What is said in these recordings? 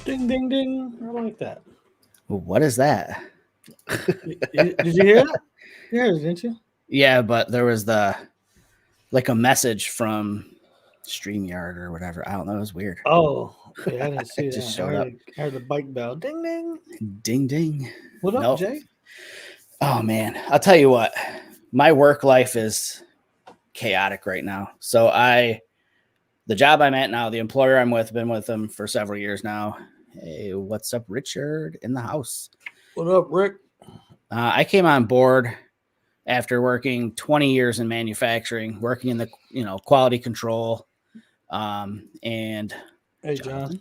Ding, ding, ding. I like that. What is that? Did you hear that? You heard it, didn't you? Yeah, but there was a message from StreamYard or whatever. I don't know. It was weird. Oh, yeah, I didn't see It just that. showed up. I heard the bike bell. Ding, ding. Ding, ding. What up, Nope. Jay? Oh, man. I'll tell you what. My work life is chaotic right now. So the job I'm at now, the employer I'm with, been with them for several years now. Hey, what's up, Richard, in the house? What up, Rick? I came on board after working 20 years in manufacturing, working in the quality control, and Hey, John.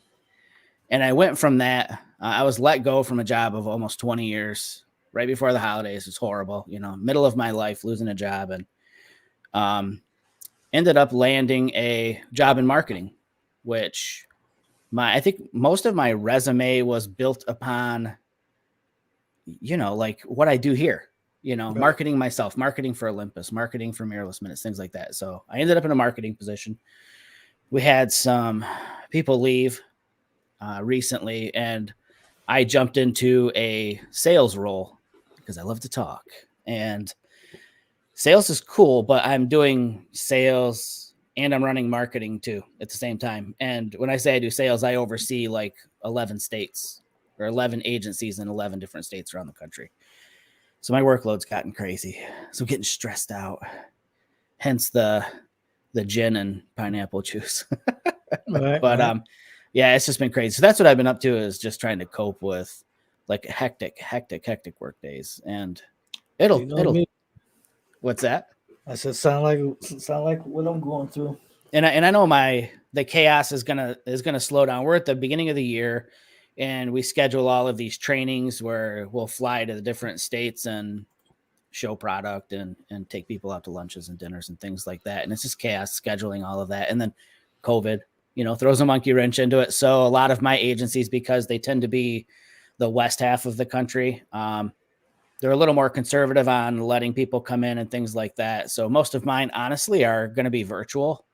And I went from that. I was let go from a job of almost 20 years right before the holidays. It's horrible, middle of my life, losing a job, and ended up landing a job in marketing, which I think most of my resume was built upon, like what I do here, right. Marketing myself, marketing for Olympus, marketing for Mirrorless Minutes, things like that. So I ended up in a marketing position. We had some people leave recently, and I jumped into a sales role because I love to talk, and sales is cool, but I'm doing sales and I'm running marketing too at the same time. And when I say I do sales, I oversee like 11 states or 11 agencies in 11 different states around the country. So my workload's gotten crazy. So I'm getting stressed out. Hence the gin and pineapple juice. Right, but right. yeah, it's just been crazy. So that's what I've been up to, is just trying to cope with like hectic work days. And it'll what's that? I said, sound like what I'm going through. And I know the chaos is gonna slow down. We're at the beginning of the year, and we schedule all of these trainings where we'll fly to the different states and show product and take people out to lunches and dinners and things like that. And it's just chaos scheduling all of that. And then COVID, throws a monkey wrench into it. So a lot of my agencies, because they tend to be the west half of the country, they're a little more conservative on letting people come in and things like that. So most of mine, honestly, are going to be virtual,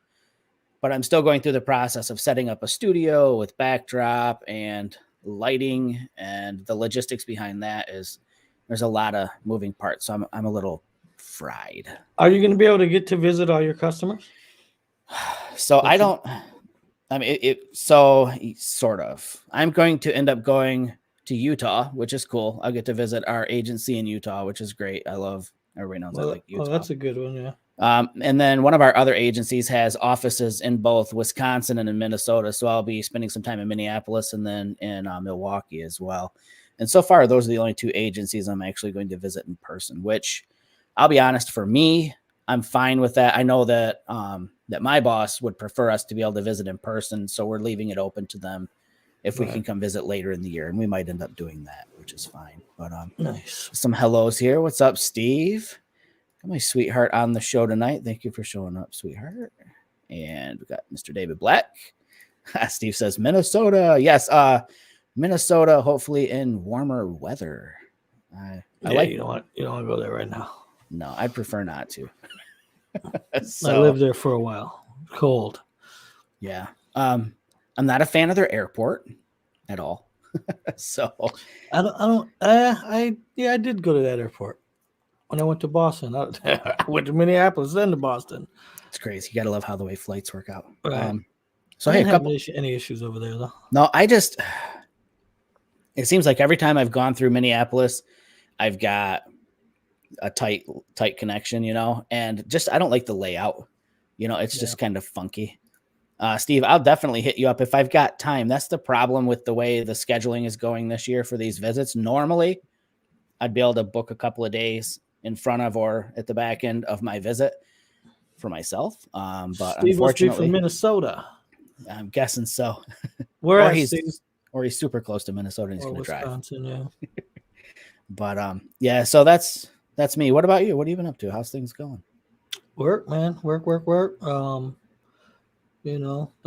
but I'm still going through the process of setting up a studio with backdrop and lighting, and the logistics behind that is there's a lot of moving parts. So I'm a little fried. Are you going to be able to get to visit all your customers? So so sort of. I'm going to end up going to Utah, which is cool. I'll get to visit our agency in Utah, which is great. Everybody knows I like Utah. Oh, that's a good one, yeah. And then one of our other agencies has offices in both Wisconsin and in Minnesota. So I'll be spending some time in Minneapolis and then in Milwaukee as well. And so far, those are the only two agencies I'm actually going to visit in person, which I'll be honest, for me, I'm fine with that. I know that that my boss would prefer us to be able to visit in person. So we're leaving it open to them if we can come visit later in the year, and we might end up doing that, which is fine. But nice. Some hellos here. What's up, Steve? Got my sweetheart on the show tonight. Thank you for showing up, sweetheart. And we got Mr. David Black. Steve says Minnesota. Yes, Minnesota. Hopefully in warmer weather. I like. You don't want to go there right now. No, I'd prefer not to. I lived there for a while. Cold. Yeah. I'm not a fan of their airport at all. So I did go to that airport when I went to Boston. I went to Minneapolis, then to Boston. It's crazy. You got to love how the way flights work out. Right. So I didn't have any issues over there though. No, it seems like every time I've gone through Minneapolis, I've got a tight connection, and just, I don't like the layout, it's just kind of funky. Steve, I'll definitely hit you up if I've got time. That's the problem with the way the scheduling is going this year for these visits. Normally, I'd be able to book a couple of days in front of or at the back end of my visit for myself. But Steve unfortunately, must be from Minnesota. I'm guessing so. Where he's super close to Minnesota and he's going to drive. Yeah. But yeah, so that's me. What about you? What have you been up to? How's things going? Work, man. Work. The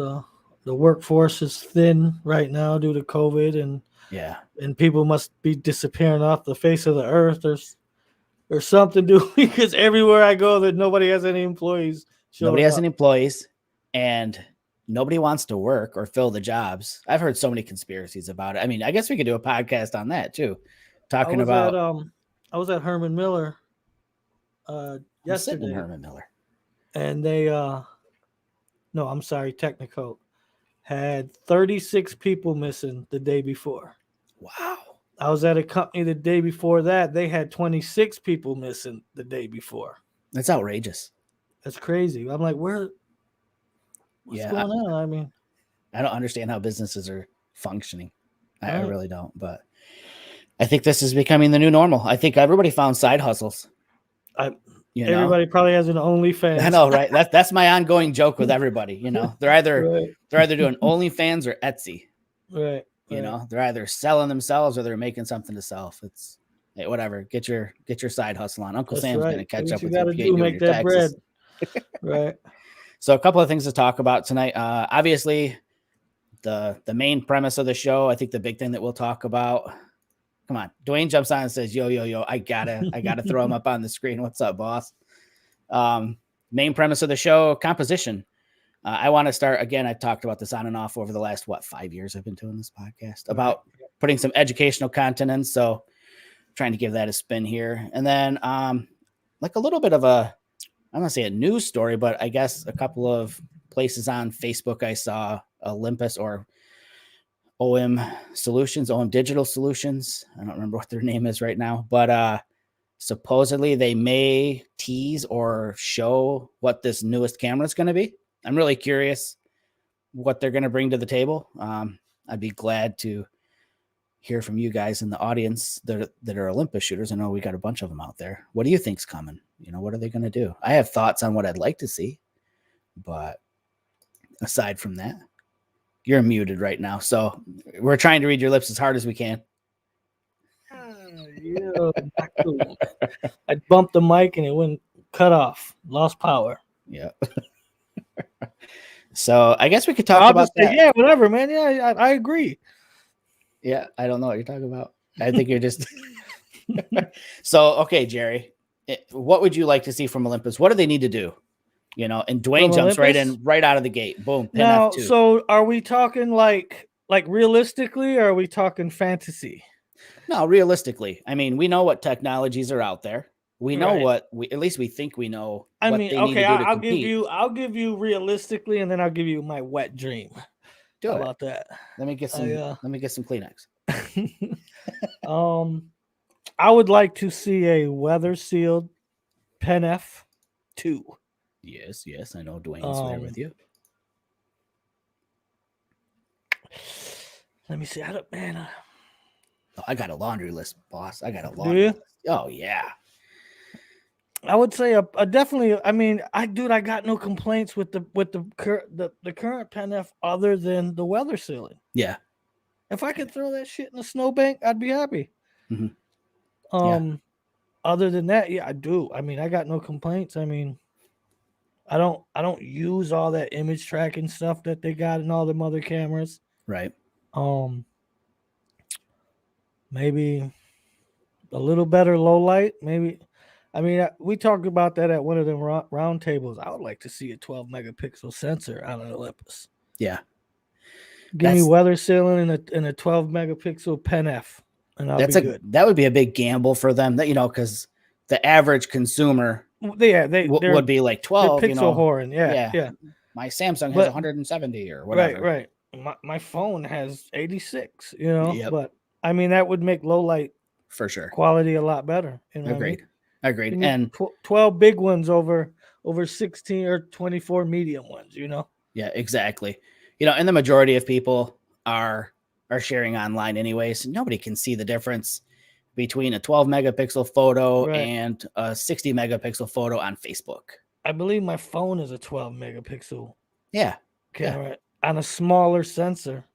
workforce is thin right now due to COVID, and people must be disappearing off the face of the earth. There's something to do because everywhere I go, that nobody has any employees. Nobody has any employees, and nobody wants to work or fill the jobs. I've heard so many conspiracies about it. I mean, I guess we could do a podcast on that too, talking about. I was at Herman Miller yesterday. Herman Miller, and they no, I'm sorry, Technicoat had 36 people missing the day before. Wow. I was at a company the day before that. They had 26 people missing the day before. That's outrageous. That's crazy. I'm like, what's going on? I mean, I don't understand how businesses are functioning. I really don't. But I think this is becoming the new normal. I think everybody found side hustles. Everybody probably has an OnlyFans. I know, right? That's my ongoing joke with everybody. You know, they're either doing OnlyFans or Etsy. Right. You know, they're either selling themselves or they're making something to sell. It's whatever. Get your side hustle on. Uncle Sam's going to catch up with you. Make that bread. Right. So a couple of things to talk about tonight. Obviously, the main premise of the show. I think the big thing that we'll talk about. Come on, Dwayne jumps on and says, "Yo, I gotta throw him up on the screen. What's up, boss?" Main premise of the show: composition. I want to start again. I talked about this on and off over the last 5 years I've been doing this podcast about putting some educational content in. So trying to give that a spin here. And then like a little bit of I'm gonna say a news story, but I guess a couple of places on Facebook I saw Olympus or OM Solutions, OM Digital Solutions. I don't remember what their name is right now, but supposedly they may tease or show what this newest camera is going to be. I'm really curious what they're going to bring to the table. I'd be glad to hear from you guys in the audience that are Olympus shooters. I know we got a bunch of them out there. What do you think's coming? You know, what are they going to do? I have thoughts on what I'd like to see, but aside from that, you're muted right now. So we're trying to read your lips as hard as we can. Yeah, I bumped the mic and it wouldn't cut off. Lost power. Yeah. So I guess we could talk about that. Yeah, whatever, man. Yeah, I agree. Yeah, I don't know what you're talking about. I think you're just So, okay, Jerry, what would you like to see from Olympus? What do they need to do? You know, and Dwayne jumps right out of the gate. Boom. Now, so are we talking like realistically, or are we talking fantasy? No, realistically. I mean, we know what technologies are out there. We know what at least we think we know. I mean, okay, I'll give you realistically, and then I'll give you my wet dream. How about that? Let me get some Kleenex. I would like to see a weather sealed Pen F 2. Yes, I know Dwayne's there with you. Let me see. I got a laundry list, boss. I got a laundry list. Oh yeah. I would say a definitely. I mean, I got no complaints with the current Pen F other than the weather sealing. Yeah. If I could throw that shit in a snowbank, I'd be happy. Mm-hmm. Other than that, yeah, I do. I mean, I got no complaints. I mean, I don't use all that image tracking stuff that they got in all them other cameras. Right. Maybe a little better low light. Maybe. I mean, we talked about that at one of them round tables. I would like to see a 12 megapixel sensor on an Olympus. Yeah. Give me weather sealing in a 12 megapixel Pen F, and I'll be good. That would be a big gamble for them. That because the average consumer, would be like 12. Pixel whoring. Yeah. My Samsung has 170 or whatever. Right. My phone has 86. But I mean that would make low light for sure quality a lot better. Agreed. And 12 big ones over 16 or 24 medium ones. Yeah, exactly. And the majority of people are sharing online anyways. Nobody can see the difference between a 12 megapixel photo and a 60 megapixel photo on Facebook. I believe my phone is a 12 megapixel camera on a smaller sensor.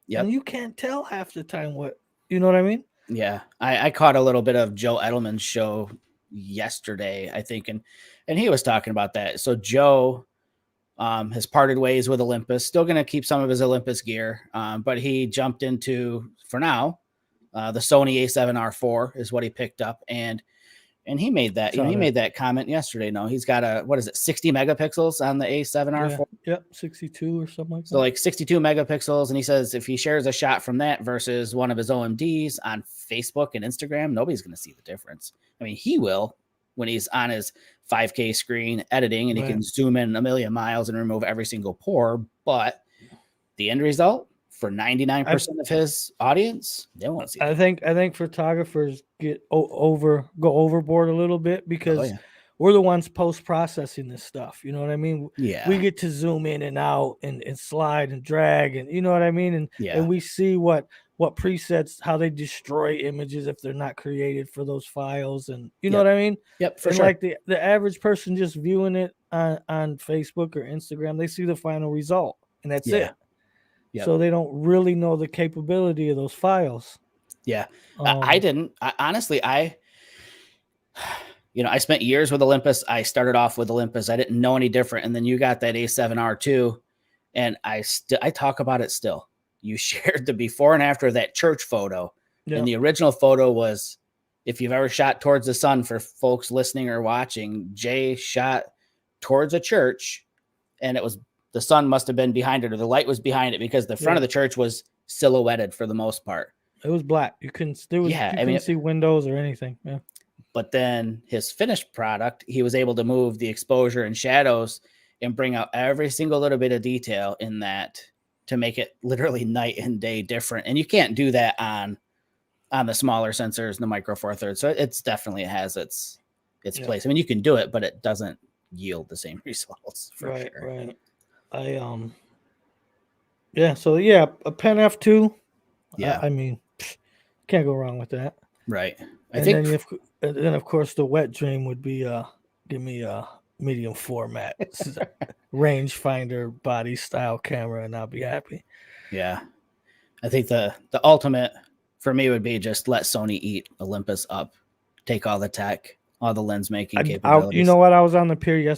Yeah. And you can't tell half the time what, you know what I mean? Yeah. I caught a little bit of Joe Edelman's show yesterday, I think. And he was talking about that. So Joe has parted ways with Olympus, still going to keep some of his Olympus gear. But he jumped into, for now, the Sony A7R IV is what he picked up. And And he made that, he made that comment yesterday. No, he's got a, what is it, 60 megapixels on the A7R4? Yep, 62 or something like that. So like 62 megapixels. And he says if he shares a shot from that versus one of his OMDs on Facebook and Instagram, nobody's going to see the difference. I mean, he will when he's on his 5K screen editing and he can zoom in a million miles and remove every single pore. But the end result for 99% of his audience, they won't see it. I think photographers go overboard a little bit because we're the ones post-processing this stuff. You know what I mean? Yeah. We get to zoom in and out and slide and drag, and you know what I mean? And we see what presets, how they destroy images if they're not created for those files. And you know what I mean? Yep, for and sure. Like the average person just viewing it on Facebook or Instagram, they see the final result and that's it. Yep. So they don't really know the capability of those files. Yeah. I didn't. Honestly, I spent years with Olympus. I started off with Olympus. I didn't know any different. And then you got that A7R2, and I talk about it still. You shared the before and after of that church photo. Yep. And the original photo was, if you've ever shot towards the sun, for folks listening or watching, Jay shot towards a church, and it was, the sun must have been behind it, or the light was behind it, because the front of the church was silhouetted for the most part. It was black. You couldn't see windows or anything. Yeah. But then his finished product, he was able to move the exposure and shadows and bring out every single little bit of detail in that to make it literally night and day different. And you can't do that on the smaller sensors and the Micro Four Thirds. So it's definitely has its place. I mean, you can do it, but it doesn't yield the same results for sure. Right. A Pen F2. Yeah. I mean, can't go wrong with that. Right. Then of course the wet dream would be give me a medium format rangefinder body style camera, and I'll be happy. Yeah. I think the ultimate for me would be just let Sony eat Olympus up, take all the tech, all the lens making capabilities. You know what? I was on the pier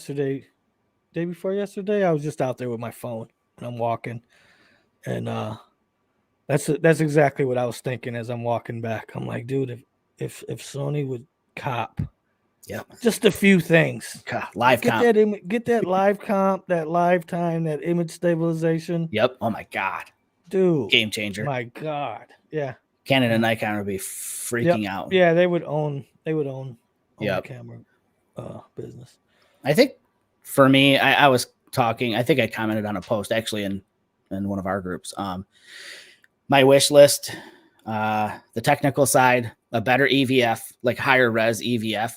day before yesterday. I was just out there with my phone and I'm walking, and that's exactly what I was thinking as I'm walking back. I'm like, dude, if Sony would cop, just a few things, live comp, get that live comp, that live time, that image stabilization. Yep. Oh my god, dude, game changer. My god, yeah. Canon and Nikon would be freaking out. Yeah, they would own the camera business. I think for me, I was talking. I think I commented on a post actually in one of our groups. My wish list, the technical side, a better EVF, like higher res EVF.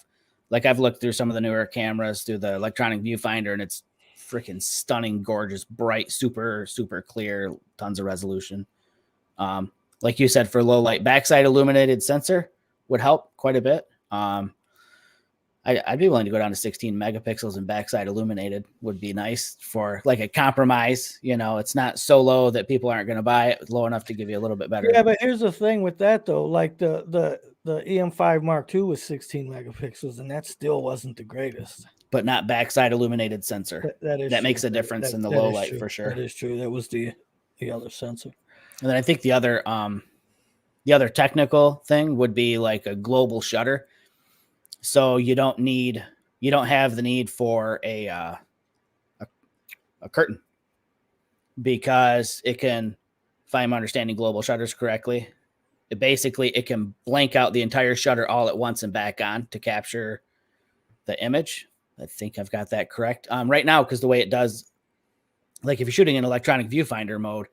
Like I've looked through some of the newer cameras through the electronic viewfinder, and it's freaking stunning, gorgeous, bright, super, super clear, tons of resolution. Like you said, for low light, backside illuminated sensor would help quite a bit. I'd be willing to go down to 16 megapixels and backside illuminated would be nice for like a compromise. It's not so low that people aren't going to buy it, low enough to give you a little bit better. Yeah, but here's the thing with that though, like the EM5 Mark II was 16 megapixels, and that still wasn't the greatest. But not backside illuminated sensor. That makes a difference in the low light for sure. That is true. That was the other sensor. And then I think the other technical thing would be like a global shutter. So you don't have the need for a curtain, because it can, if I'm understanding global shutters correctly, it can blank out the entire shutter all at once and back on to capture the image. I think I've got that correct. Right now, because the way it does, like if you're shooting in electronic viewfinder mode,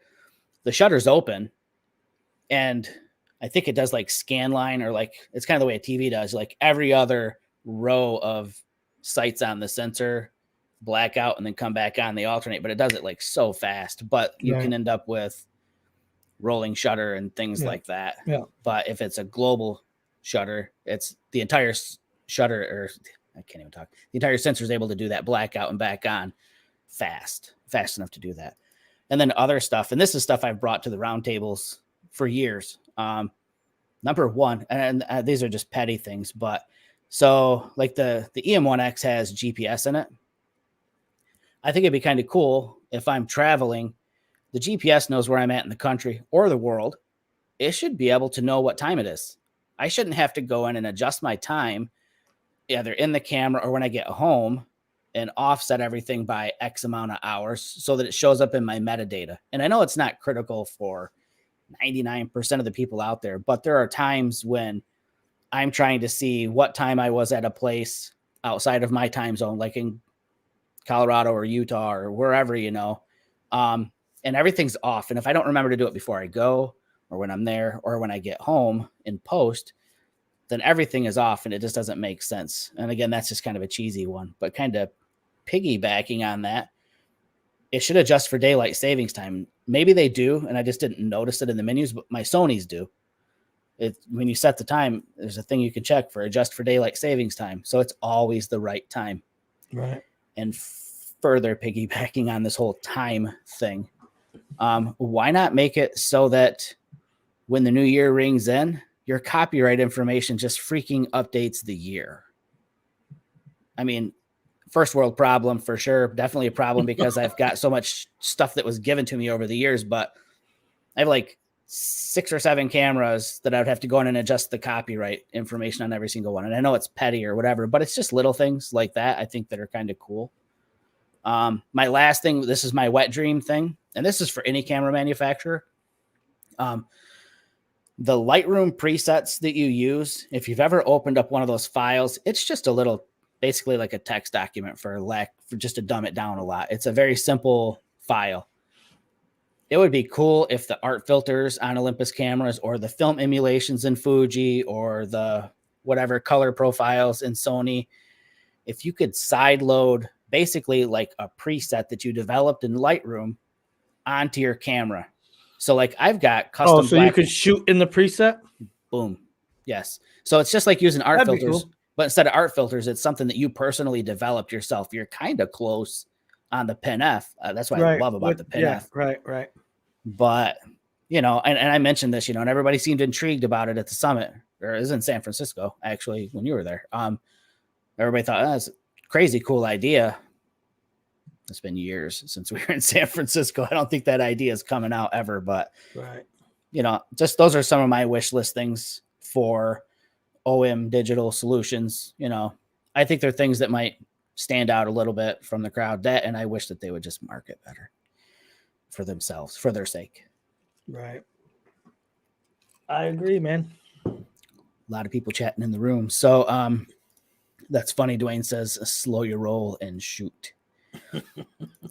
the shutter's open, and I think it does like scan line, or like it's kind of the way a TV does, like every other row of sights on the sensor black out and then come back on, they alternate, but it does it like so fast. But you can end up with rolling shutter and things like that. Yeah. But if it's a global shutter, it's the entire shutter, or I can't even talk. The entire sensor is able to do that blackout and back on fast enough to do that. And then other stuff, and this is stuff I've brought to the roundtables for years. Number one, and these are just petty things, but so like the EM1X has GPS in it. I think it'd be kind of cool if I'm traveling, the GPS knows where I'm at in the country or the world. It should be able to know what time it is. I shouldn't have to go in and adjust my time either in the camera or when I get home and offset everything by X amount of hours so that it shows up in my metadata. And I know it's not critical for 99% of the people out there, but there are times when I'm trying to see what time I was at a place outside of my time zone, like in Colorado or Utah or wherever, and everything's off. And if I don't remember to do it before I go or when I'm there or when I get home in post, then everything is off and it just doesn't make sense. And again, that's just kind of a cheesy one, but kind of piggybacking on that, it should adjust for daylight savings time. Maybe they do, and I just didn't notice it in the menus, but my Sonys do. When you set the time, there's a thing you can check for adjust for daylight savings time. So it's always the right time. Right. And further piggybacking on this whole time thing, why not make it so that when the new year rings in, your copyright information just freaking updates the year? I mean, first world problem for sure. Definitely a problem because I've got so much stuff that was given to me over the years, but I have like 6 or 7 cameras that I would have to go in and adjust the copyright information on every single one. And I know it's petty or whatever, but it's just little things like that I think that are kind of cool. My last thing, this is my wet dream thing, and this is for any camera manufacturer. The Lightroom presets that you use, if you've ever opened up one of those files, it's just a little, basically like a text document for just to dumb it down a lot. It's a very simple file. It would be cool if the art filters on Olympus cameras or the film emulations in Fuji or the whatever color profiles in Sony, if you could side load basically like a preset that you developed in Lightroom onto your camera. So like I've got custom. Oh, so you could shoot in the preset? Boom. Yes. So it's just like using art That'd be filters, cool. but instead of art filters, it's something that you personally developed yourself. You're kind of close on the Pen F. That's what I love about the Pen F. Right. But, and I mentioned this, and everybody seemed intrigued about it at the summit, or it was in San Francisco, actually, when you were there. Everybody thought, that's a crazy cool idea. It's been years since we were in San Francisco. I don't think that idea is coming out ever, but right. Just those are some of my wish list things for OM Digital Solutions. I think they're things that might stand out a little bit from the crowd, and I wish that they would just market better for themselves, for their sake. Right. I agree, man. A lot of people chatting in the room. So that's funny. Dwayne says, slow your roll and shoot.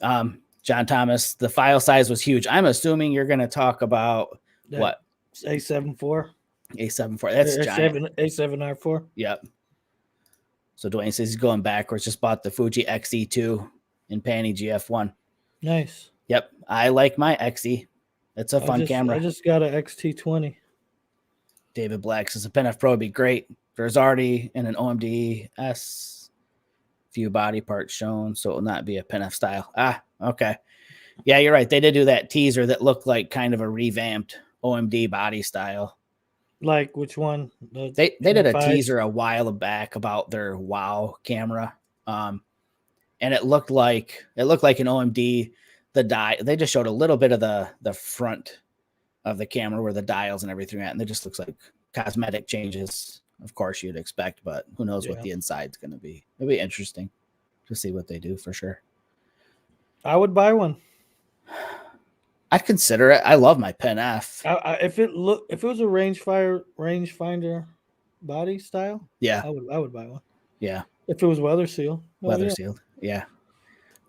John Thomas, the file size was huge. I'm assuming you're going to talk about what? A7 A7 IV. That's giant. A7R4. Yep. So Dwayne says he's going backwards. Just bought the Fuji XE2 in Panny GF1. Nice. Yep. I like my XE. It's a fun camera. I just got an XT20. David Black says a Pen F Pro would be great. There's already in an OMD S few body parts shown, so it will not be a Pen F style. Okay. Yeah, you're right. They did do that teaser that looked like kind of a revamped OMD body style. Like which one? They did a teaser a while back about their WOW camera. And it looked like an OMD. They just showed a little bit of the front of the camera where the dials and everything at, and it just looks like cosmetic changes. Of course, you'd expect, but who knows what the inside's going to be. It'll be interesting to see what they do for sure. I would buy one. I'd consider it. I love my Pen F. If it was a rangefinder body style, yeah, I would buy one. Yeah. If it was weather sealed. Sealed. Yeah.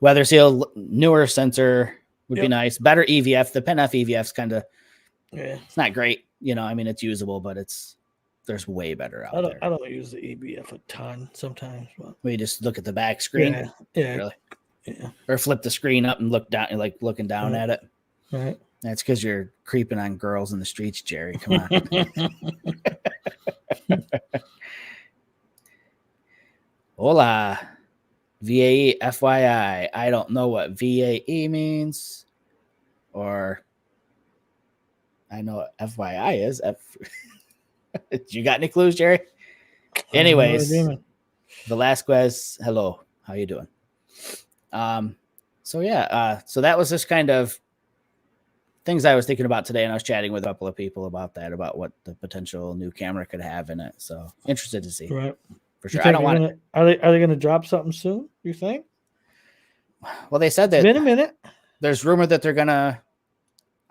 Weather sealed, newer sensor would be nice. Better EVF. The Pen F EVF's kind of, it's not great. It's usable, but there's way better out there. I don't use the EVF a ton sometimes. But we just look at the back screen. Yeah. Really. Yeah. Or flip the screen up and look down, like looking down at it. Right. That's because you're creeping on girls in the streets, Jerry. Come on. Hola. VAE FYI. I don't know what VAE means. Or I know what FYI is. You got any clues, Jerry? Anyways, Velasquez, hello. How you doing? So that was just kind of things I was thinking about today, and I was chatting with a couple of people about that, about what the potential new camera could have in it. So interested to see. Right. for You sure. I think don't they're want. gonna are they gonna drop something soon? You think? Well, they said It's been a that minute. there's rumor that they're gonna.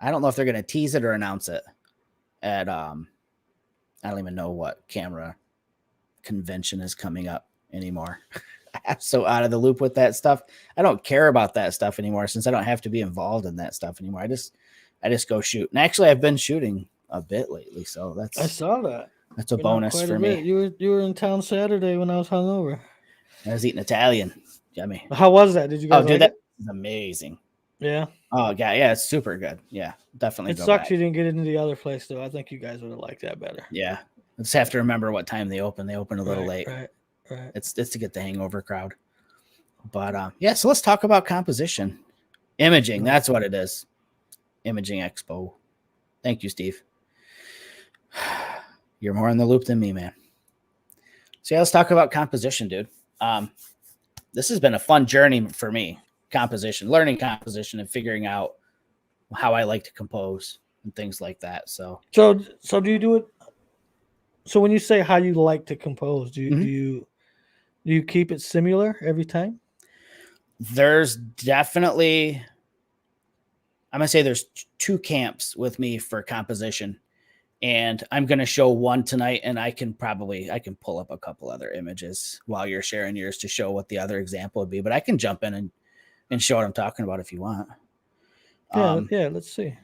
I don't know if they're gonna tease it or announce it at I don't even know what camera convention is coming up anymore. I'm so out of the loop with that stuff. I don't care about that stuff anymore since I don't have to be involved in that stuff anymore. I just go shoot. And actually I've been shooting a bit lately, so I saw that. that's a Been out bonus quite for a bit. me. You were in town Saturday when I was hungover. I was eating Italian. Yummy. How was that? Did you Oh, guys dude, like it? that's amazing. Yeah. Oh, yeah, it's super good. Yeah, definitely It go sucks back. you didn't get into the other place though. I think you guys would have liked that better. Yeah, I just have to remember what time they open. They open a little late. Right. It's to get the hangover crowd. But yeah, so let's talk about composition. Imaging, that's what it is. Imaging Expo. Thank you, Steve. You're more in the loop than me, man. So yeah, let's talk about composition, dude. This has been a fun journey for me. Composition, learning composition, and figuring out how I like to compose and things like that. So do you do it? So when you say how you like to compose, do you keep it similar every time? there's definitely, I'm gonna say there's two camps with me for composition. And I'm going to show one tonight, and I can pull up a couple other images while you're sharing yours to show what the other example would be, but I can jump in and show what I'm talking about if you want. Yeah, let's see.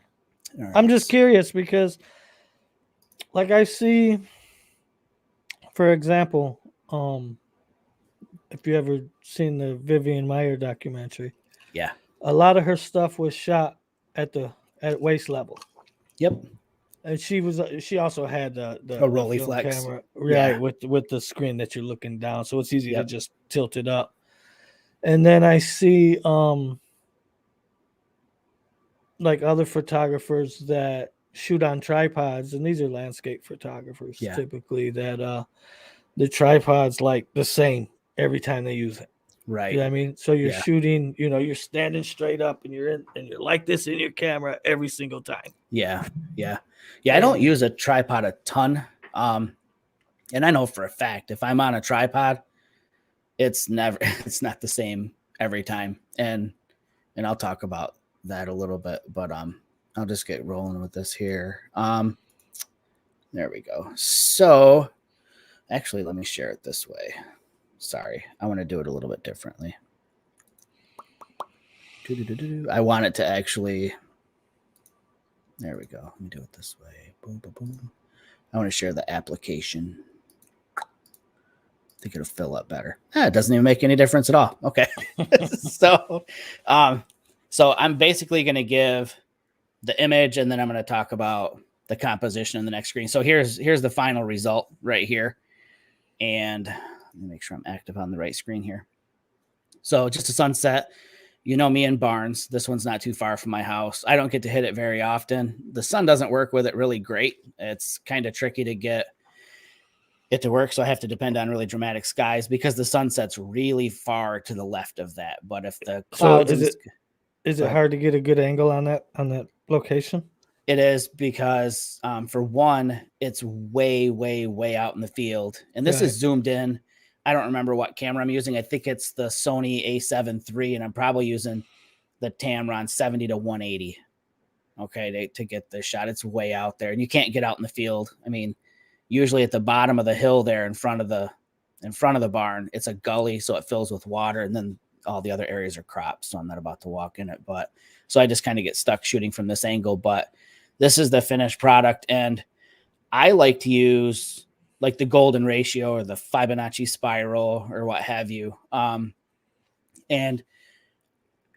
Right. I'm just curious because like I see, for example, if you ever seen the Vivian Meyer documentary, yeah, a lot of her stuff was shot at waist level. Yep. And she also had the Rolleiflex camera, right, with the screen that you're looking down, so it's easy to just tilt it up. And then I see like other photographers that shoot on tripods, and these are landscape photographers typically that the tripod's like the same every time they use it. Right. You know what I mean? So you're shooting, you're standing straight up and you're like this in your camera every single time. Yeah. I don't use a tripod a ton. And I know for a fact if I'm on a tripod, it's not the same every time. And I'll talk about that a little bit, but I'll just get rolling with this here. There we go. So actually, let me share it this way. Sorry, I want to do it a little bit differently. I want it to actually. There we go. Let me do it this way. Boom, boom, boom. I want to share the application. I think it'll fill up better. It doesn't even make any difference at all. Okay. So I'm basically going to give the image, and then I'm going to talk about the composition in the next screen. So here's the final result right here. And let me make sure I'm active on the right screen here. So just a sunset. You know me in Barnes. This one's not too far from my house. I don't get to hit it very often. The sun doesn't work with it really great. It's kind of tricky to get it to work, so I have to depend on really dramatic skies because the sunset's really far to the left of that. But if the clouds, is it hard to get a good angle on that location? It is because for one, it's way, way, way out in the field, and this is zoomed in. I don't remember what camera I'm using. I think it's the Sony A7 III, and I'm probably using the Tamron 70 to 180. Okay, to get the shot. It's way out there, and you can't get out in the field. I mean, usually at the bottom of the hill there in front of the barn, it's a gully, so it fills with water, and then all the other areas are crops. So I'm not about to walk in it, but so I just kind of get stuck shooting from this angle. But this is the finished product, and I like to use like the golden ratio or the Fibonacci spiral or what have you. And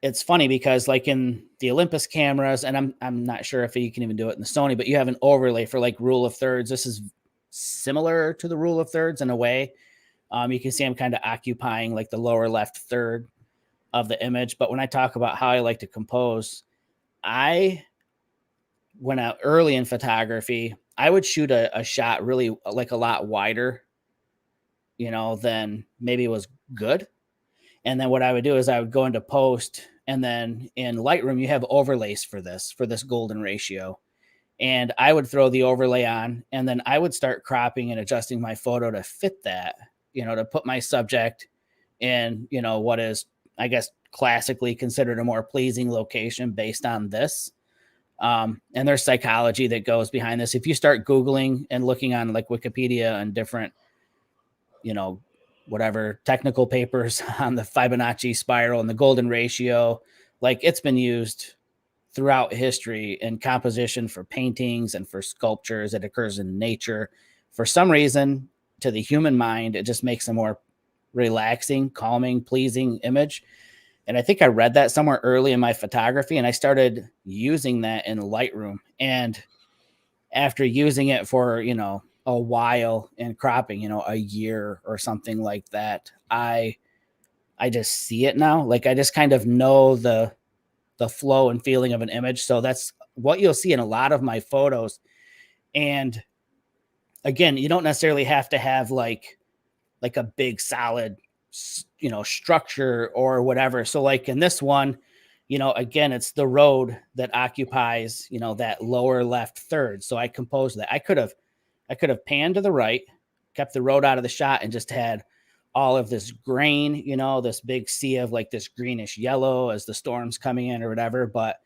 it's funny because like in the Olympus cameras, and I'm not sure if you can even do it in the Sony, but you have an overlay for like rule of thirds. This is similar to the rule of thirds in a way. You can see I'm kind of occupying like the lower left third of the image. But when I talk about how I like to compose, I went out early in photography. I would shoot a shot really like a lot wider, than maybe was good. And then what I would do is I would go into post, and then in Lightroom, you have overlays for this golden ratio. And I would throw the overlay on, and then I would start cropping and adjusting my photo to fit that. to put my subject in, what is, I guess, classically considered a more pleasing location based on this. And there's psychology that goes behind this. If you start Googling and looking on like Wikipedia and different, whatever technical papers on the Fibonacci spiral and the golden ratio, like it's been used throughout history in composition for paintings and for sculptures. It occurs in nature. For some reason, to the human mind, it just makes a more relaxing, calming, pleasing image. And I think I read that somewhere early in my photography, and I started using that in Lightroom. And after using it for, a while in cropping, a year or something like that, I just see it now. Like I just kind of know the flow and feeling of an image. So that's what you'll see in a lot of my photos. And again, you don't necessarily have to have like a big solid, structure or whatever. So like in this one, again, it's the road that occupies, that lower left third. So I composed that. I could have panned to the right, kept the road out of the shot, and just had all of this grain, this big sea of like this greenish yellow as the storm's coming in or whatever. But,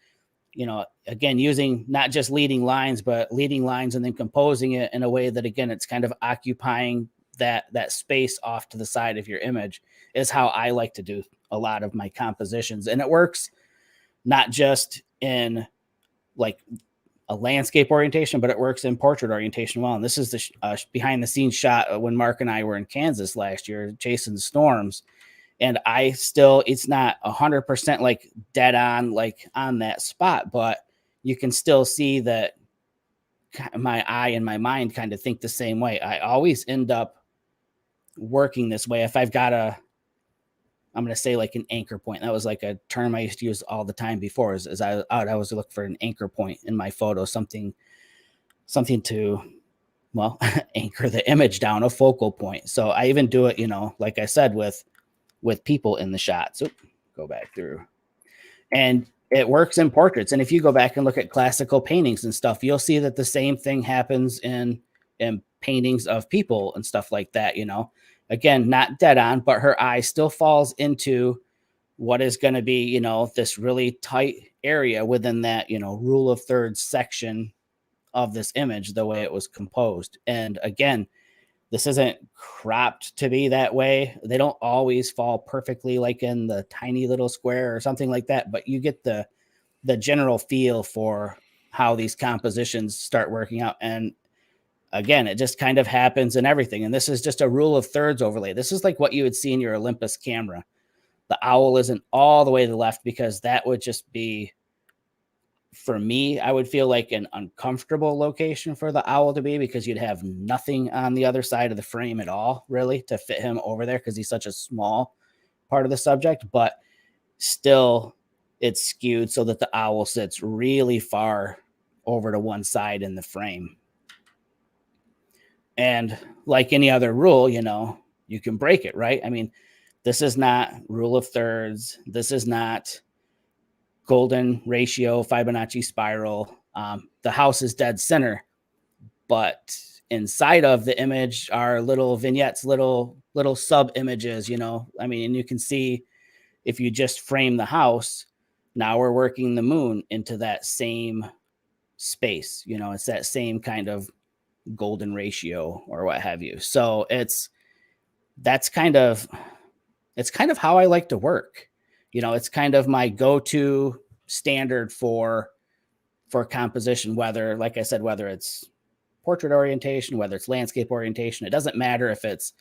again, using not just leading lines, but leading lines and then composing it in a way that, again, it's kind of occupying that space off to the side of your image is how I like to do a lot of my compositions. And it works not just in like a landscape orientation, but it works in portrait orientation well. And this is the behind the scenes shot when Mark and I were in Kansas last year chasing storms. And it's not 100% like dead on, like on that spot, but you can still see that my eye and my mind kind of think the same way. I always end up working this way. If I've got I'm going to say like an anchor point. That was like a term I used to use all the time before as I was looking for an anchor point in my photo, something to, well, anchor the image down, a focal point. So I even do it, like I said, with people in the shot. So go back through, and it works in portraits. And if you go back and look at classical paintings and stuff, you'll see that the same thing happens in paintings of people and stuff like that. Again, not dead on, but her eye still falls into what is going to be, this really tight area within that, rule of thirds section of this image, the way it was composed. And again, this isn't cropped to be that way. They don't always fall perfectly like in the tiny little square or something like that, but you get the general feel for how these compositions start working out. And again, it just kind of happens in everything. And this is just a rule of thirds overlay. This is like what you would see in your Olympus camera. The owl isn't all the way to the left because that would just be, for me, I would feel like an uncomfortable location for the owl to be, because you'd have nothing on the other side of the frame at all, really, to fit him over there because he's such a small part of the subject. But still, it's skewed so that the owl sits really far over to one side in the frame. And like any other rule, you can break it, right? I mean, this is not rule of thirds. This is not golden ratio, Fibonacci spiral. The house is dead center, but inside of the image are little vignettes, little sub images, I mean, and you can see if you just frame the house, now we're working the moon into that same space, it's that same kind of golden ratio or what have you. So it's kind of how I like to work. It's kind of my go-to standard for composition, whether, like I said, whether it's portrait orientation, whether it's landscape orientation, it doesn't matter if it's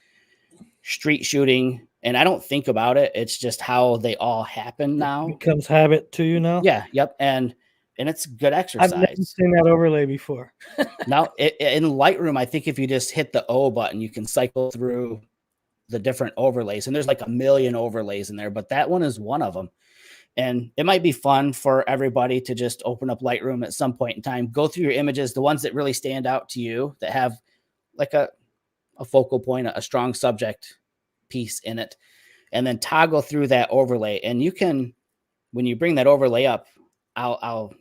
street shooting. And I don't think about it. It's just how they all happen now. It becomes habit to you now. Yeah. Yep. And it's good exercise. I've never seen that overlay before. Now, in Lightroom, I think if you just hit the O button, you can cycle through the different overlays. And there's like a million overlays in there, but that one is one of them. And it might be fun for everybody to just open up Lightroom at some point in time, go through your images, the ones that really stand out to you, that have like a focal point, a strong subject piece in it, and then toggle through that overlay. And you can, when you bring that overlay up, I'll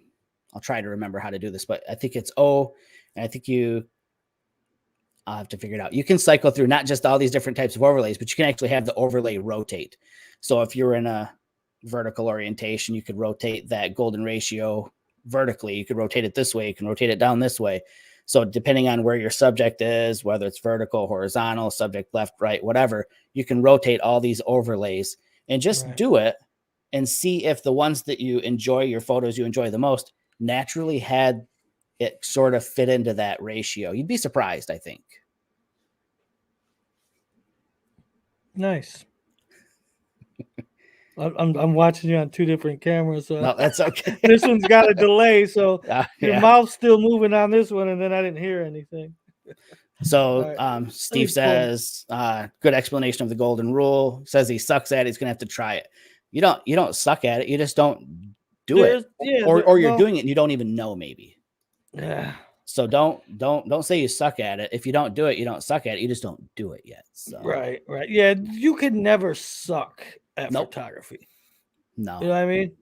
try to remember how to do this, but I think it's O, and I think you I'll have to figure it out. You can cycle through not just all these different types of overlays, but you can actually have the overlay rotate. So if you're in a vertical orientation, you could rotate that golden ratio vertically. You could rotate it this way. You can rotate it down this way. So depending on where your subject is, whether it's vertical, horizontal, subject left, right, whatever, you can rotate all these overlays and just do it and see if the ones that you enjoy, your photos you enjoy the most, naturally had it sort of fit into that ratio. You'd be surprised, I think. Nice. I'm watching you on two different cameras. So No, that's okay. This one's got a delay, so your Yeah. mouth's still moving on this one, and then I didn't hear anything. So Right. Steve says, good explanation of the golden rule. Says he sucks at it. He's gonna have to try it. You don't suck at it. You just don't do it, or you're doing it and you don't even know, maybe. Yeah. So don't say you suck at it. If you don't do it, you don't suck at it. You just don't do it yet. So Right. Yeah, you can never suck at Nope. photography. No. You know what I mean?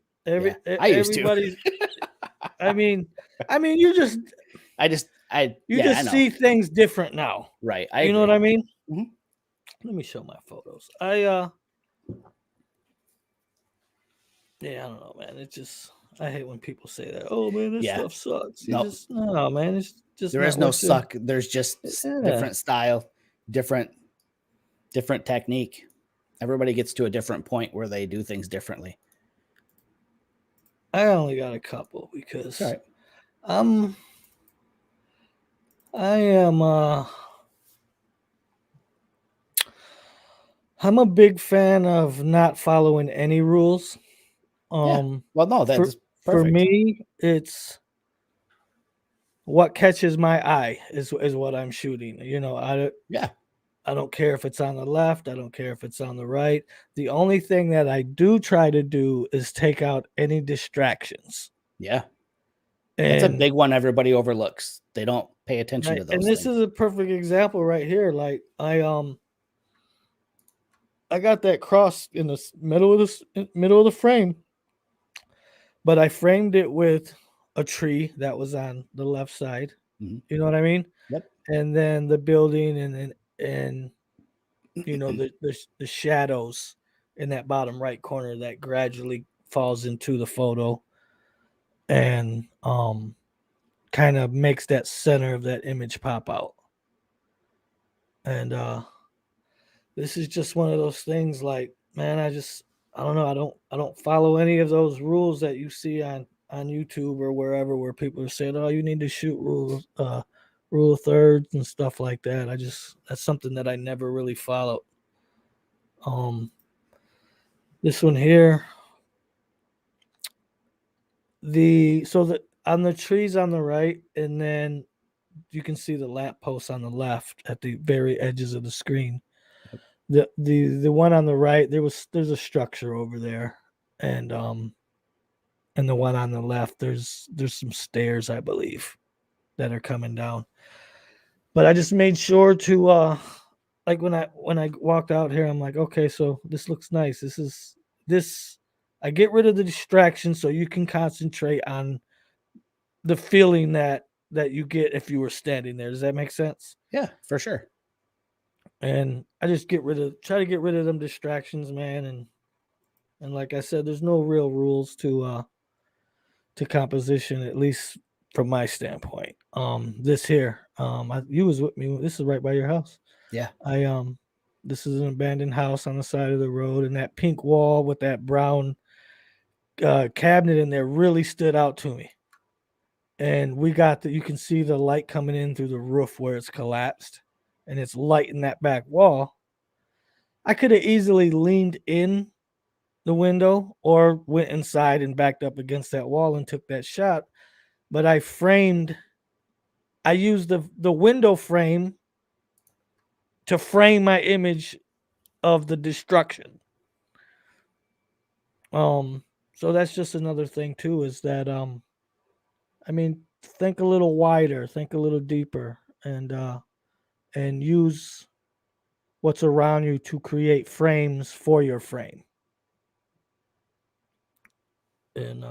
I used to. Everybody's I mean, you just see things different now. Right. You know what I mean? Mhm. Let me show my photos. I don't know, man. It's just I hate when people say that. Oh man, this stuff sucks. Nope. No, man. It's just there is no suck. There's just different style, different technique. Everybody gets to a different point where they do things differently. I only got a couple because I'm a big fan of not following any rules. Well, no, that's perfect. For me, it's what catches my eye is what I'm shooting. You know, I don't care if it's on the left. I don't care if it's on the right. The only thing that I do try to do is take out any distractions. Yeah. That's a big one everybody overlooks. They don't pay attention to those and this is a perfect example right here. Like I got that cross in the middle of the frame, but I framed it with a tree that was on the left side. Mm-hmm. You know what I mean? Yep. And then the building and you know the shadows in that bottom right corner that gradually falls into the photo and kind of makes that center of that image pop out. And this is just one of those things like, man, I don't know, I don't follow any of those rules that you see on YouTube or wherever where people are saying, oh, you need to shoot rule of thirds and stuff like that. That's something that I never really followed. This one here, on the trees on the right, and then you can see the lamp post on the left at the very edges of the screen. The one on the right, there's a structure over there, and the one on the left, there's some stairs, I believe, that are coming down. But I just made sure to like when I walked out here, I'm like, okay, so this looks nice. I get rid of the distraction so you can concentrate on the feeling that you get if you were standing there. Does that make sense? Yeah, for sure. And I just try to get rid of them distractions, man. And like I said, there's no real rules to composition, at least from my standpoint. This here, you was with me. This is right by your house. Yeah. This is an abandoned house on the side of the road, and that pink wall with that brown cabinet in there really stood out to me. And you can see the light coming in through the roof where it's collapsed, and it's lighting that back wall. I could have easily leaned in the window or went inside and backed up against that wall and took that shot. But I used the window frame to frame my image of the destruction. So that's just another thing too, is that think a little wider, think a little deeper, and use what's around you to create frames for your frame. And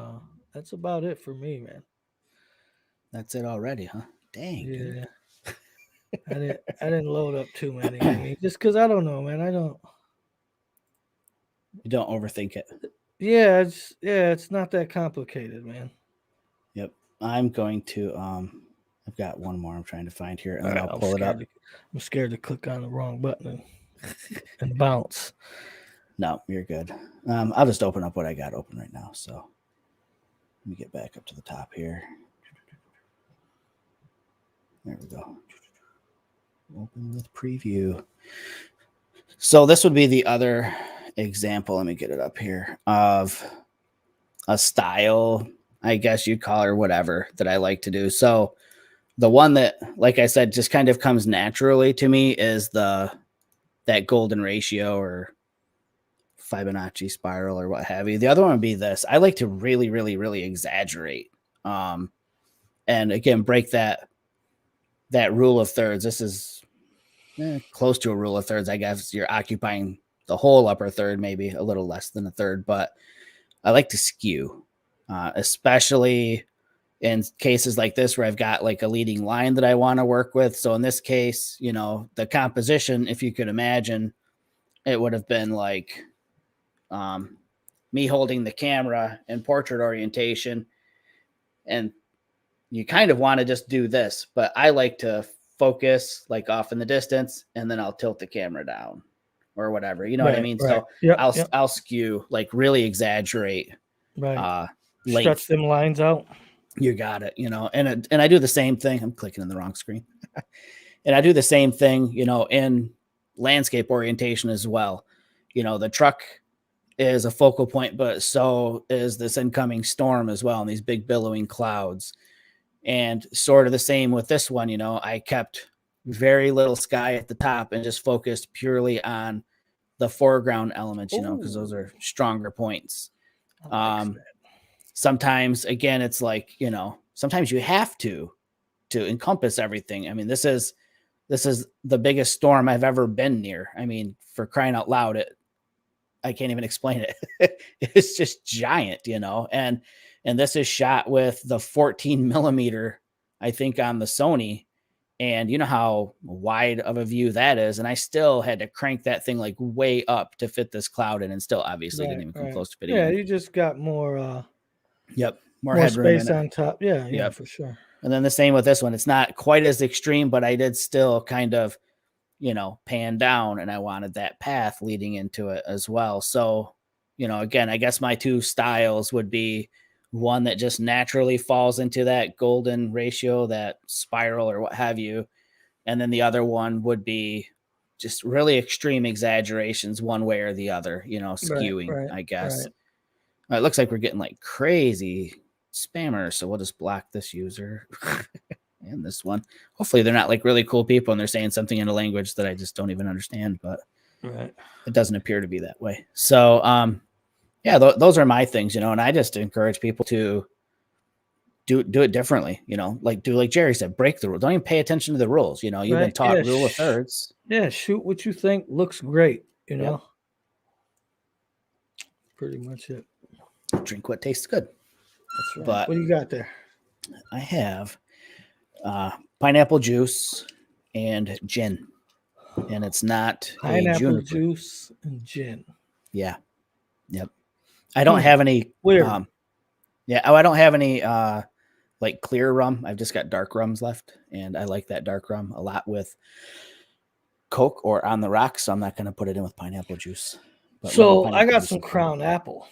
that's about it for me, man. That's it already, huh? Dang. Yeah. I didn't load up too many. I mean, just because I don't know, man. I don't. You don't overthink it. Yeah, it's not that complicated, man. Yep. I'm going to I've got one more I'm trying to find here, and then I'll I'm pull it up. I'm scared to click on the wrong button and bounce. No, you're good. I'll just open up what I got open right now. So let me get back up to the top here. There we go. Open with preview. So this would be the other example. Let me get it up here of a style, I guess you'd call it, or whatever, that I like to do. So the one that, like I said, just kind of comes naturally to me is that golden ratio or Fibonacci spiral or what have you. The other one would be this. I like to really, really, really exaggerate. And again, break that rule of thirds. This is close to a rule of thirds. I guess you're occupying the whole upper third, maybe a little less than a third, but I like to skew, especially in cases like this where I've got like a leading line that I want to work with. So in this case, the composition, if you could imagine, it would have been like me holding the camera in portrait orientation, and you kind of want to just do this, but I like to focus like off in the distance, and then I'll tilt the camera down or whatever. You know what I mean? Right. So Yep, I'll skew, like really exaggerate. right. Length. Stretch them lines out. You got it. And I do the same thing. I'm clicking in the wrong screen. And I do the same thing, in landscape orientation as well. The truck is a focal point, but so is this incoming storm as well, and these big billowing clouds. And sort of the same with this one, I kept very little sky at the top and just focused purely on the foreground elements, because those are stronger points. Sometimes, again, it's like, sometimes you have to encompass everything. I mean, this is the biggest storm I've ever been near. I mean, for crying out loud, I can't even explain it. It's just giant, and this is shot with the 14 millimeter, I think, on the Sony. And you know how wide of a view that is. And I still had to crank that thing like way up to fit this cloud in, and still obviously didn't even come close to fitting in. You just got more more headroom space on top. Yeah, for sure. And then the same with this one. It's not quite as extreme, but I did still kind of, pan down, and I wanted that path leading into it as well. So, again, I guess my two styles would be one that just naturally falls into that golden ratio, that spiral or what have you. And then the other one would be just really extreme exaggerations one way or the other, skewing, I guess. Right. It looks like we're getting like crazy spammers. So we'll just block this user and this one. Hopefully they're not like really cool people and they're saying something in a language that I just don't even understand, but it doesn't appear to be that way. So, those are my things, and I just encourage people to do it differently, like Jerry said, break the rule. Don't even pay attention to the rules. You've been taught rule of thirds. Yeah. Shoot what you think looks great. Pretty much it. Drink what tastes good. That's right. But what do you got there? I have pineapple juice and gin, and it's not pineapple juice and gin. Yeah. Yep. I don't have any. Weird. I don't have any like clear rum. I've just got dark rums left, and I like that dark rum a lot with Coke or on the rocks. So I'm not going to put it in with pineapple juice. But so I got some Crown Apple.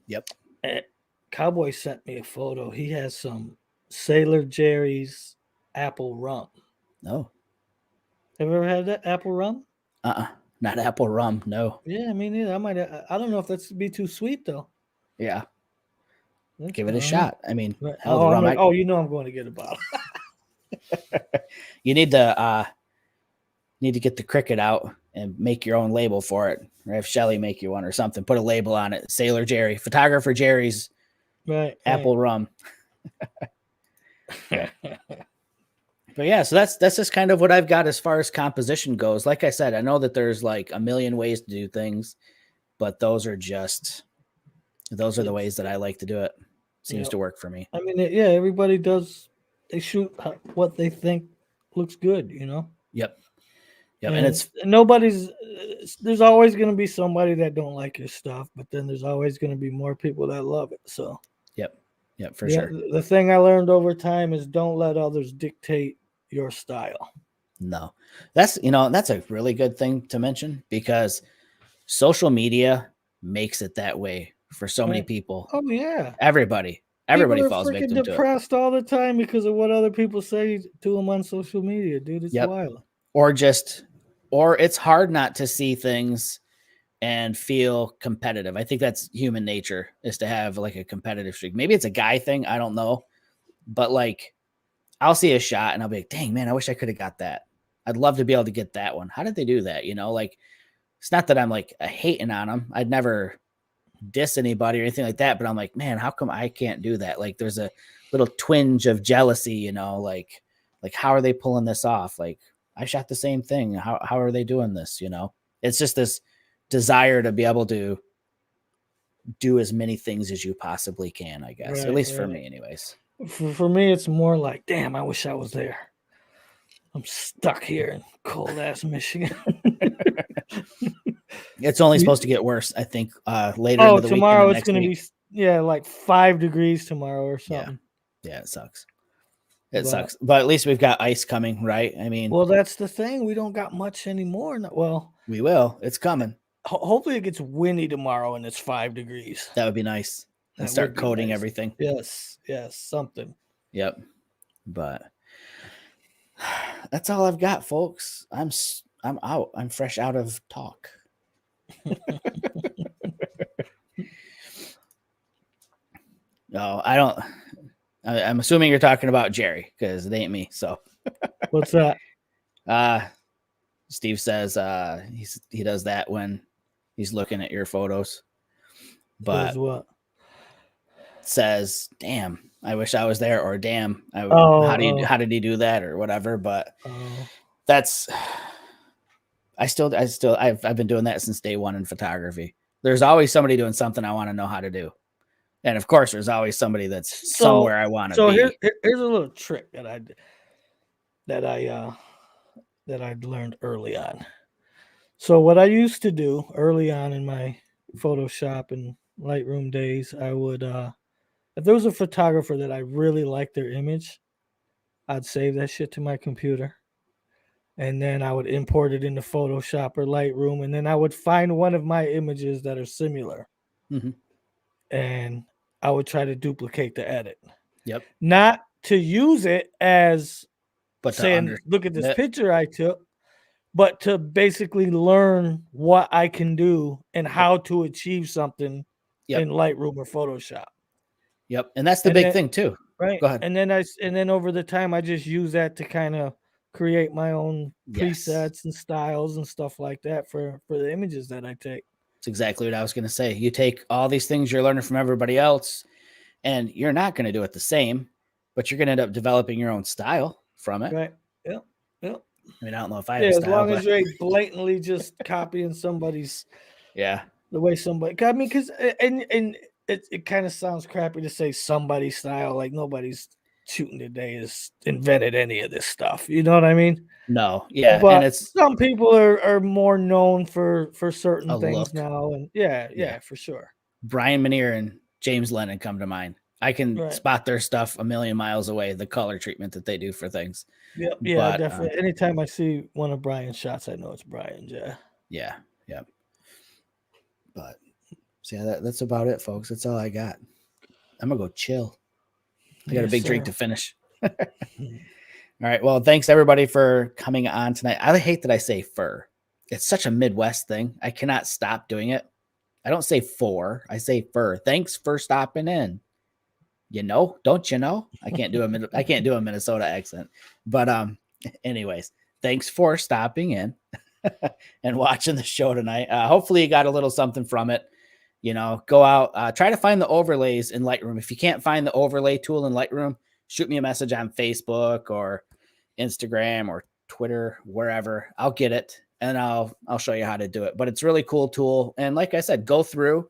Yep. And Cowboy sent me a photo. He has some Sailor Jerry's apple rum. Oh. Have you ever had that apple rum? Not apple rum. No. Yeah, me neither. I don't know if that's be too sweet though. Yeah. Give it a shot. I mean, hell, the rum. I'm going to get a bottle. You need to get the Cricut out and make your own label for it, or have Shelly make you one or something. Put a label on it. Sailor Jerry, photographer Jerry's apple rum. But yeah, so that's just kind of what I've got as far as composition goes. Like I said, I know that there's like a million ways to do things, but those are the ways that I like to do it. Seems to work for me. I mean, everybody does. They shoot what they think looks good, you know. Yep. Yep. And And it's nobody's. There's always going to be somebody that don't like your stuff, but then there's always going to be more people that love it. So yep. Yep, for sure. the thing I learned over time is don't let others dictate your style. No. That's a really good thing to mention because social media makes it that way for so many Right. people. Oh yeah. Everybody People are falls freaking victim to it. depressed all the time because of what other people say to them on social media, dude. It's Yep. wild. Or it's hard not to see things and feel competitive. I think that's human nature, is to have like a competitive streak. Maybe it's a guy thing, I don't know. But like I'll see a shot and I'll be like, dang man, I wish I could have got that. I'd love to be able to get that one. How did they do that? Like it's not that I'm like hating on them. I'd never diss anybody or anything like that, but I'm like, man, how come I can't do that? Like there's a little twinge of jealousy, like how are they pulling this off? Like I shot the same thing. How are they doing this? It's just this desire to be able to do as many things as you possibly can, I guess. Right, At least for right. me anyways. For me, it's more like, damn, I wish I was there. I'm stuck here in cold ass Michigan. It's only supposed to get worse, I think, later Oh, into the week. tomorrow it's next going to week. be like 5 degrees tomorrow or something. Yeah, it sucks. It sucks. But at least we've got ice coming, right? I mean, well, that's the thing. We don't got much anymore. Well, we will. It's coming. Hopefully it gets windy tomorrow and it's 5 degrees. That would be nice. And That start would be coating nice. everything. Yes, something. Yep. But that's all I've got, folks. I'm out. I'm fresh out of talk. No, I don't. I'm assuming you're talking about Jerry because it ain't me. So what's that? Steve says he does that when he's looking at your photos. But what? Says, "Damn, I wish I was there," or "Damn, how did he do that?" or whatever. But that's I've been doing that since day one in photography. There's always somebody doing something I want to know how to do. And of course, there's always somebody that's somewhere I want to be. So here's a little trick that I learned early on. So what I used to do early on in my Photoshop and Lightroom days, I would if there was a photographer that I really liked their image, I'd save that shit to my computer. And then I would import it into Photoshop or Lightroom, and then I would find one of my images that are similar. Mm-hmm. And I would try to duplicate the edit. Yep. Not to use it as saying, look at this it. picture I took, but to basically learn what I can do and how to achieve something in Lightroom or Photoshop. Yep. And that's the big thing too. Right. Go ahead. And then over the time, I just use that to kind of create my own presets and styles and stuff like that for the images that I take. That's exactly what I was going to say. You take all these things you're learning from everybody else, and you're not going to do it the same, but you're going to end up developing your own style from it. Right. Yep. I mean, I don't know if I have a style, as long as you ain't blatantly just copying somebody's the way somebody. I mean, because and it kind of sounds crappy to say somebody's style, like nobody's shooting today has invented any of this stuff. You know what I mean? No, yeah, but and it's some people are more known for certain things look. now, and yeah, for sure. Brian Minear and James Lennon come to mind. I can spot their stuff a million miles away, the color treatment that they do for things. Yep, yeah, but, definitely. Anytime I see one of Brian's shots, I know it's Brian. Yeah. But so that's about it, folks. That's all I got. I'm gonna go chill. I got a big drink to finish. All right. Well, thanks everybody for coming on tonight. I hate that I say fur. It's such a Midwest thing. I cannot stop doing it. I don't say for, I say fur. Thanks for stopping in. Don't you know? I can't do a Minnesota accent. But anyways, thanks for stopping in and watching the show tonight. Hopefully you got a little something from it. Go out, try to find the overlays in Lightroom. If you can't find the overlay tool in Lightroom, shoot me a message on Facebook or Instagram or Twitter, wherever. I'll get it and I'll show you how to do it. But it's a really cool tool. And like I said, go through,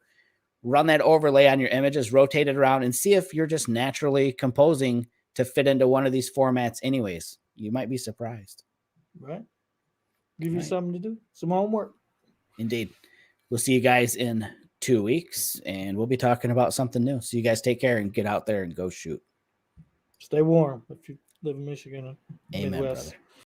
run that overlay on your images, rotate it around, and see if you're just naturally composing to fit into one of these formats anyways. You might be surprised. Right? Give you Right. something to do, some homework. Indeed. We'll see you guys in 2 weeks, and we'll be talking about something new. So you guys take care and get out there and go shoot. Stay warm if you live in Michigan or Amen, Midwest. brother.